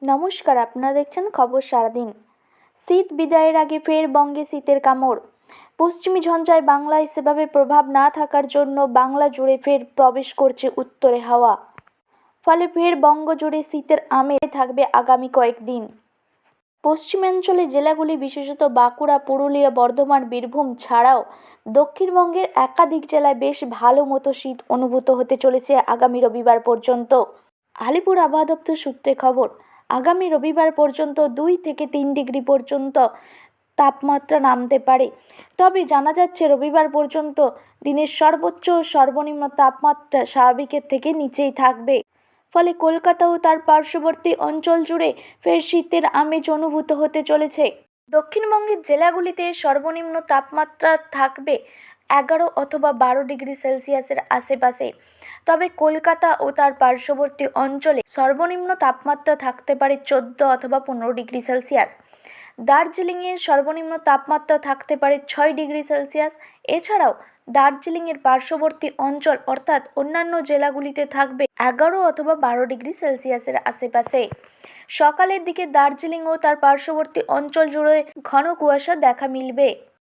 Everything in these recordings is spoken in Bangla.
নমস্কার, আপনারা দেখছেন খবর সারাদিন। শীত বিদায়ের আগে ফের বঙ্গে শীতের কামড়। পশ্চিমী ঝঞ্ঝায় বাংলায় সেভাবে প্রভাব না থাকার জন্য বাংলা জুড়ে ফের প্রবেশ করছে উত্তরে হাওয়া। ফলে ফের বঙ্গ জুড়ে শীতের আমেজ থাকবে আগামী কয়েকদিন। পশ্চিমাঞ্চলের জেলাগুলি বিশেষত বাঁকুড়া, পুরুলিয়া, বর্ধমান, বীরভূম ছাড়াও দক্ষিণবঙ্গের একাধিক জেলায় বেশ ভালো মতো শীত অনুভূত হতে চলেছে আগামী রবিবার পর্যন্ত। আলিপুর আবহাওয়া দপ্তর সূত্রে খবর, আগামী রবিবার পর্যন্ত 2 থেকে 3 ডিগ্রি পর্যন্ত তাপমাত্রা নামতে পারে। তবে জানা যাচ্ছে রবিবার পর্যন্ত দিনের সর্বোচ্চ ও সর্বনিম্ন তাপমাত্রা স্বাভাবিকের থেকে নিচেই থাকবে। ফলে কলকাতা ও তার পার্শ্ববর্তী অঞ্চল জুড়ে ফের শীতের আমেজ অনুভূত হতে চলেছে। দক্ষিণবঙ্গের জেলাগুলিতে সর্বনিম্ন তাপমাত্রা থাকবে 11 অথবা 12 ডিগ্রি সেলসিয়াসের আশেপাশে। তবে কলকাতা ও তার পার্শ্ববর্তী অঞ্চলে সর্বনিম্ন তাপমাত্রা থাকতে পারে 14 অথবা 15 ডিগ্রি সেলসিয়াস। দার্জিলিংয়ের সর্বনিম্ন তাপমাত্রা থাকতে পারে 6 ডিগ্রি সেলসিয়াস। এছাড়াও দার্জিলিংয়ের পার্শ্ববর্তী অঞ্চল অর্থাৎ অন্যান্য জেলাগুলিতে থাকবে 11 অথবা 12 ডিগ্রি সেলসিয়াসের আশেপাশে। সকালের দিকে দার্জিলিং ও তার পার্শ্ববর্তী অঞ্চল জুড়ে ঘন কুয়াশা দেখা মিলবে।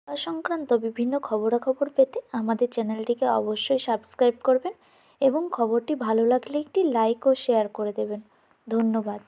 সংক্রান্ত বিভিন্ন খবরাখবর পেতে আমাদের চ্যানেলটিকে অবশ্যই সাবস্ক্রাইব করবেন এবং খবরটি ভালো লাগলে একটি লাইক ও শেয়ার করে দেবেন। ধন্যবাদ।